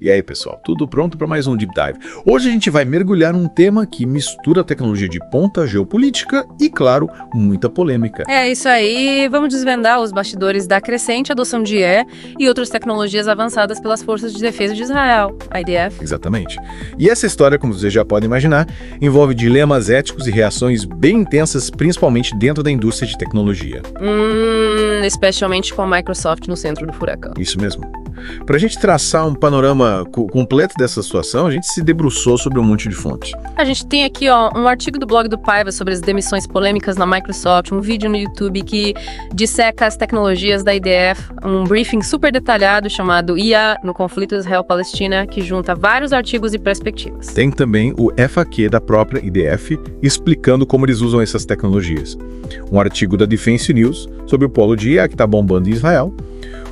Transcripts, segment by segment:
E aí, pessoal, tudo pronto para mais um Deep Dive? Hoje a gente vai mergulhar num tema que mistura tecnologia de ponta, geopolítica e, claro, muita polêmica. É isso aí, vamos desvendar os bastidores da crescente adoção de IA e outras tecnologias avançadas pelas Forças de Defesa de Israel, a IDF. Exatamente. E essa história, como vocês já podem imaginar, envolve dilemas éticos e reações bem intensas, principalmente dentro da indústria de tecnologia. Especialmente com a Microsoft no centro do furacão. Isso mesmo. Para a gente traçar um panorama completo dessa situação, a gente se debruçou sobre um monte de fontes. A gente tem aqui um artigo do blog do Paiva sobre as demissões polêmicas na Microsoft, um vídeo no YouTube que disseca as tecnologias da IDF, um briefing super detalhado chamado IA no conflito Israel-Palestina, que junta vários artigos e perspectivas. Tem também o FAQ da própria IDF explicando como eles usam essas tecnologias. Um artigo da Defense News sobre o polo de IA que está bombando em Israel.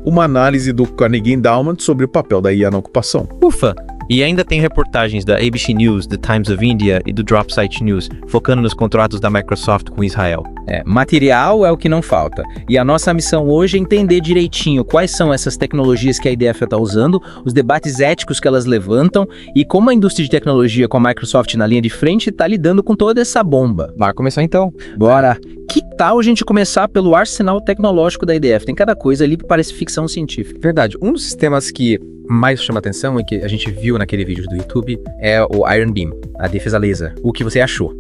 Uma análise do Carnegie Endowment sobre o papel da IA na ocupação. Ufa! E ainda tem reportagens da ABC News, The Times of India e do DropSite News, focando nos contratos da Microsoft com Israel. Material é o que não falta. E a nossa missão hoje é entender direitinho quais são essas tecnologias que a IDF está usando, os debates éticos que elas levantam e como a indústria de tecnologia com a Microsoft na linha de frente está lidando com toda essa bomba. Bora começar então. Bora! Que tal a gente começar pelo arsenal tecnológico da IDF? Tem cada coisa ali que parece ficção científica. Verdade, um dos sistemas que mais chama atenção e que a gente viu naquele vídeo do YouTube é o Iron Beam, a defesa laser. O que você achou?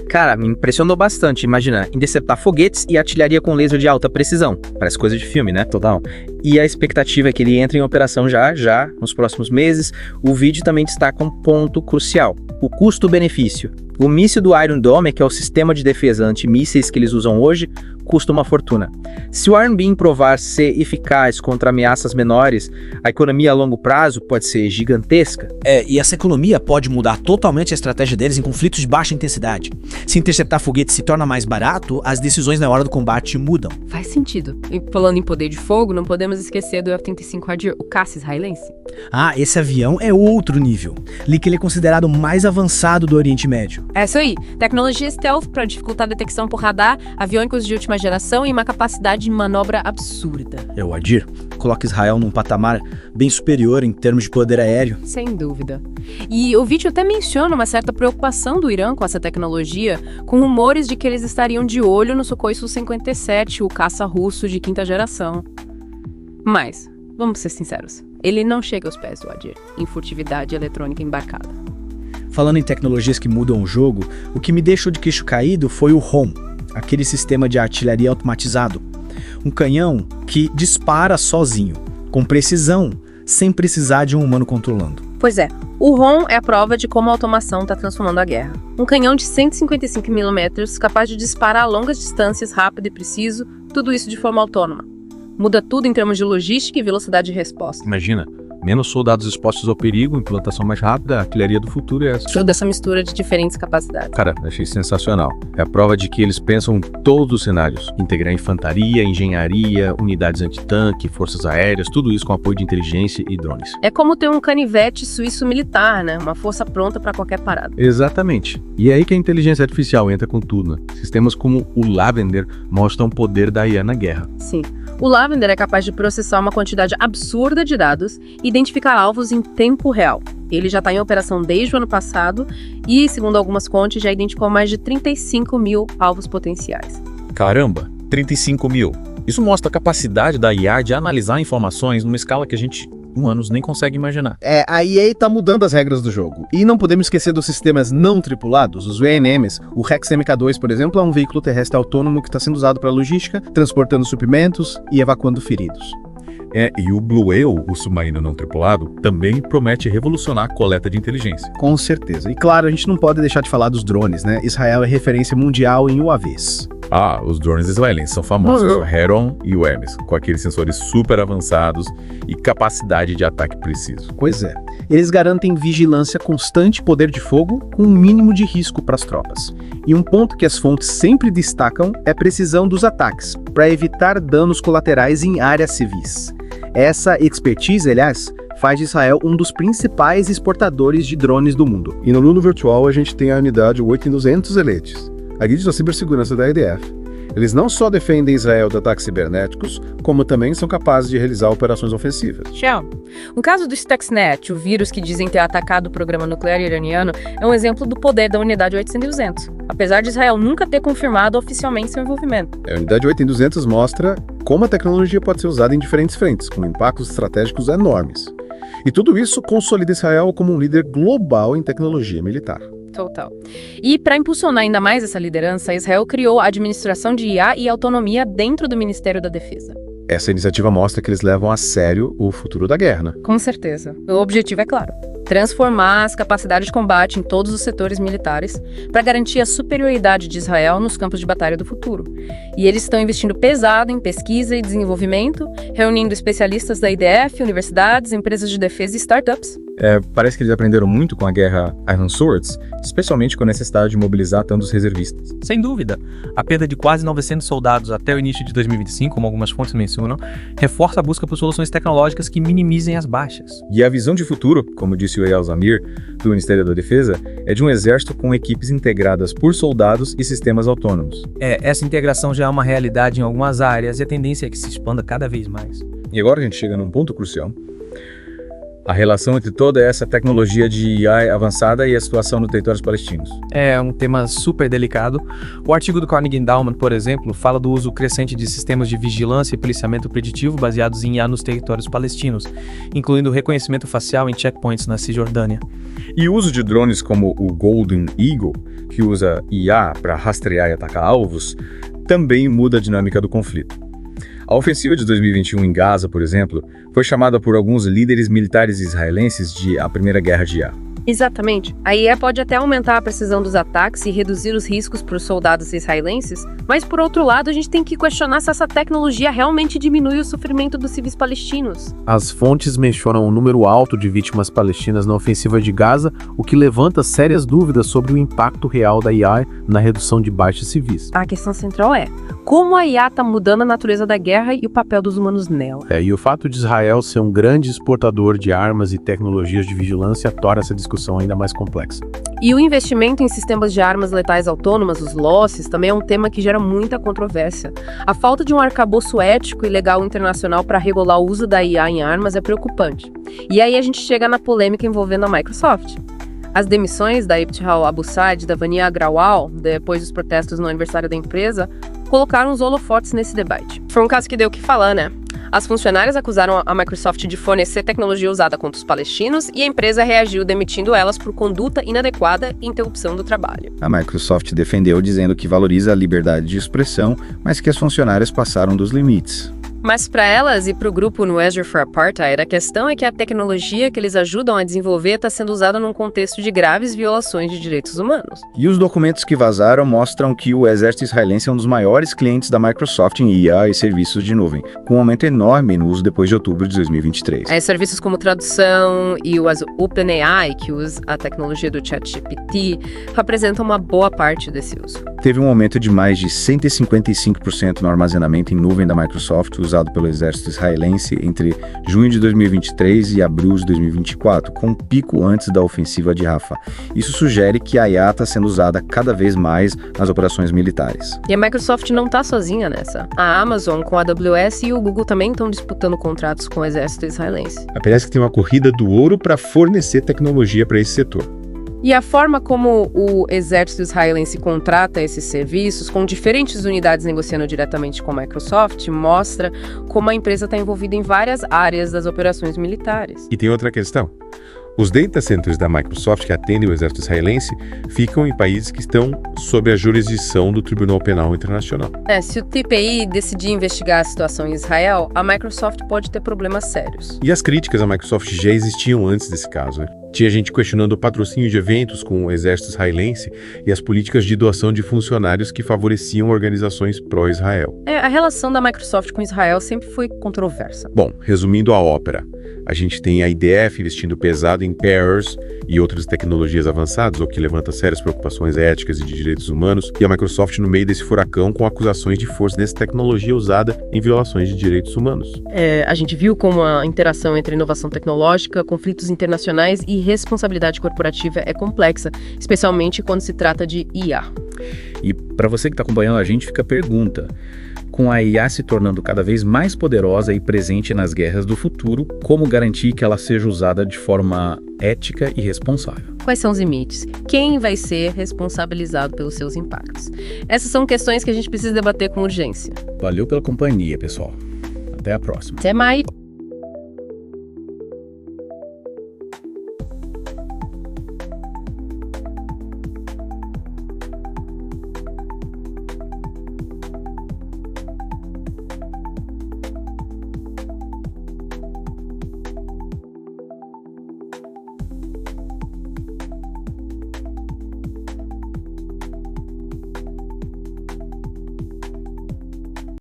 Cara, me impressionou bastante, imagina, interceptar foguetes e artilharia com laser de alta precisão. Parece coisa de filme, né? Total. E a expectativa é que ele entre em operação já, nos próximos meses. O vídeo também destaca um ponto crucial, o custo-benefício. O míssil do Iron Dome, que é o sistema de defesa antimísseis que eles usam hoje, custa uma fortuna. Se o Iron Beam provar ser eficaz contra ameaças menores, a economia a longo prazo pode ser gigantesca. E essa economia pode mudar totalmente a estratégia deles em conflitos de baixa intensidade. Se interceptar foguetes se torna mais barato, as decisões na hora do combate mudam. Faz sentido. E falando em poder de fogo, não podemos esquecer do F-35 Harrier, o caça israelense. Esse avião é outro nível. Li que ele é considerado o mais avançado do Oriente Médio. É isso aí. Tecnologia stealth para dificultar a detecção por radar, aviônicos de última geração e uma capacidade de manobra absurda. O Adir coloca Israel num patamar bem superior em termos de poder aéreo. Sem dúvida. E o vídeo até menciona uma certa preocupação do Irã com essa tecnologia, com rumores de que eles estariam de olho no Sukhoi Su-57, o caça russo de quinta geração. Mas, vamos ser sinceros, ele não chega aos pés do Adir em furtividade eletrônica embarcada. Falando em tecnologias que mudam o jogo, o que me deixou de queixo caído foi o ROM, aquele sistema de artilharia automatizado. Um canhão que dispara sozinho, com precisão, sem precisar de um humano controlando. Pois é, o ROM é a prova de como a automação está transformando a guerra. Um canhão de 155mm capaz de disparar a longas distâncias, rápido e preciso, tudo isso de forma autônoma. Muda tudo em termos de logística e velocidade de resposta. Imagina, menos soldados expostos ao perigo, implantação mais rápida, a artilharia do futuro é essa. Toda essa mistura de diferentes capacidades. Cara, achei sensacional. É a prova de que eles pensam em todos os cenários. Integrar infantaria, engenharia, unidades antitanque, forças aéreas, tudo isso com apoio de inteligência e drones. É como ter um canivete suíço militar, né? Uma força pronta para qualquer parada. Exatamente. E é aí que a inteligência artificial entra com tudo, né? Sistemas como o Lavender mostram o poder da IA na guerra. Sim. O Lavender é capaz de processar uma quantidade absurda de dados e identificar alvos em tempo real. Ele já está em operação desde o ano passado e, segundo algumas fontes, já identificou mais de 35 mil alvos potenciais. Caramba, 35 mil. Isso mostra a capacidade da IA de analisar informações numa escala que a gente, humanos, nem consegue imaginar. A EA tá mudando as regras do jogo. E não podemos esquecer dos sistemas não tripulados, os VNMs. O Rex MK2, por exemplo, é um veículo terrestre autônomo que está sendo usado para logística, transportando suprimentos e evacuando feridos. E o Blue Whale, o submarino não tripulado, também promete revolucionar a coleta de inteligência. Com certeza. E claro, a gente não pode deixar de falar dos drones, né? Israel é referência mundial em UAVs. Os drones israelenses são famosos, o Heron e o Hermes, com aqueles sensores super avançados e capacidade de ataque preciso. Pois é. Eles garantem vigilância constante, poder de fogo, com um mínimo de risco para as tropas. E um ponto que as fontes sempre destacam é a precisão dos ataques, para evitar danos colaterais em áreas civis. Essa expertise, aliás, faz de Israel um dos principais exportadores de drones do mundo. E no mundo virtual a gente tem a unidade 8200 Elites, a guia da cibersegurança da IDF. Eles não só defendem Israel de ataques cibernéticos, como também são capazes de realizar operações ofensivas. Tchau. O caso do Stuxnet, o vírus que dizem ter atacado o programa nuclear iraniano, é um exemplo do poder da Unidade 8 em 200, apesar de Israel nunca ter confirmado oficialmente seu envolvimento. A Unidade 8 em 200 mostra como a tecnologia pode ser usada em diferentes frentes, com impactos estratégicos enormes. E tudo isso consolida Israel como um líder global em tecnologia militar. Total. E para impulsionar ainda mais essa liderança, Israel criou a administração de IA e autonomia dentro do Ministério da Defesa. Essa iniciativa mostra que eles levam a sério o futuro da guerra, né? Com certeza. O objetivo é claro: transformar as capacidades de combate em todos os setores militares para garantir a superioridade de Israel nos campos de batalha do futuro. E eles estão investindo pesado em pesquisa e desenvolvimento, reunindo especialistas da IDF, universidades, empresas de defesa e startups. Parece que eles aprenderam muito com a guerra Iron Swords, especialmente com a necessidade de mobilizar tantos reservistas. Sem dúvida, a perda de quase 900 soldados até o início de 2025, como algumas fontes mencionam, reforça a busca por soluções tecnológicas que minimizem as baixas. E a visão de futuro, como disse o Eyal Zamir, do Ministério da Defesa, é de um exército com equipes integradas por soldados e sistemas autônomos. Essa integração já é uma realidade em algumas áreas e a tendência é que se expanda cada vez mais. E agora a gente chega num ponto crucial. A relação entre toda essa tecnologia de AI avançada e a situação nos territórios palestinos. É um tema super delicado. O artigo do Carnegie Endowment, por exemplo, fala do uso crescente de sistemas de vigilância e policiamento preditivo baseados em IA nos territórios palestinos, incluindo o reconhecimento facial em checkpoints na Cisjordânia. E o uso de drones como o Golden Eagle, que usa IA para rastrear e atacar alvos, também muda a dinâmica do conflito. A ofensiva de 2021 em Gaza, por exemplo, foi chamada por alguns líderes militares israelenses de a Primeira Guerra de IA. Exatamente. A IA pode até aumentar a precisão dos ataques e reduzir os riscos para os soldados israelenses, mas por outro lado a gente tem que questionar se essa tecnologia realmente diminui o sofrimento dos civis palestinos. As fontes mencionam um número alto de vítimas palestinas na ofensiva de Gaza, o que levanta sérias dúvidas sobre o impacto real da IA na redução de baixas civis. A questão central é como a IA está mudando a natureza da guerra e o papel dos humanos nela. E o fato de Israel ser um grande exportador de armas e tecnologias de vigilância torna essa discussão ainda mais complexa. E o investimento em sistemas de armas letais autônomas, os LOCs, também é um tema que gera muita controvérsia. A falta de um arcabouço ético e legal internacional para regular o uso da IA em armas é preocupante. E aí a gente chega na polêmica envolvendo a Microsoft. As demissões da Ibtihal Abu-Said e da Vania Agrawal, depois dos protestos no aniversário da empresa, colocaram os holofotes nesse debate. Foi um caso que deu o que falar, né? As funcionárias acusaram a Microsoft de fornecer tecnologia usada contra os palestinos e a empresa reagiu demitindo elas por conduta inadequada e interrupção do trabalho. A Microsoft defendeu dizendo que valoriza a liberdade de expressão, mas que as funcionárias passaram dos limites. Mas para elas e para o grupo No Azure for Apartheid, a questão é que a tecnologia que eles ajudam a desenvolver está sendo usada num contexto de graves violações de direitos humanos. E os documentos que vazaram mostram que o exército israelense é um dos maiores clientes da Microsoft em IA e serviços de nuvem, com um aumento enorme no uso depois de outubro de 2023. Serviços como tradução e o OpenAI, que usa a tecnologia do ChatGPT, representam uma boa parte desse uso. Teve um aumento de mais de 155% no armazenamento em nuvem da Microsoft, usado pelo exército israelense entre junho de 2023 e abril de 2024, com um pico antes da ofensiva de Rafah. Isso sugere que a IA está sendo usada cada vez mais nas operações militares. E a Microsoft não está sozinha nessa. A Amazon com a AWS e o Google também estão disputando contratos com o exército israelense. Parece que tem uma corrida do ouro para fornecer tecnologia para esse setor. E a forma como o exército israelense contrata esses serviços, com diferentes unidades negociando diretamente com a Microsoft, mostra como a empresa está envolvida em várias áreas das operações militares. E tem outra questão. Os data centers da Microsoft que atendem o exército israelense ficam em países que estão sob a jurisdição do Tribunal Penal Internacional. Se o TPI decidir investigar a situação em Israel, a Microsoft pode ter problemas sérios. E as críticas à Microsoft já existiam antes desse caso, né? Tinha gente questionando o patrocínio de eventos com o exército israelense e as políticas de doação de funcionários que favoreciam organizações pró-Israel. A relação da Microsoft com Israel sempre foi controversa. Bom, resumindo a ópera, A gente tem a IDF investindo pesado em pairs e outras tecnologias avançadas, o que levanta sérias preocupações éticas e de direitos humanos, e a Microsoft no meio desse furacão com acusações de força nessa tecnologia usada em violações de direitos humanos. A gente viu como a interação entre inovação tecnológica, conflitos internacionais e responsabilidade corporativa é complexa, especialmente quando se trata de IA. E para você que está acompanhando a gente, fica a pergunta. Com a IA se tornando cada vez mais poderosa e presente nas guerras do futuro, como garantir que ela seja usada de forma ética e responsável? Quais são os limites? Quem vai ser responsabilizado pelos seus impactos? Essas são questões que a gente precisa debater com urgência. Valeu pela companhia, pessoal. Até a próxima. Até mais!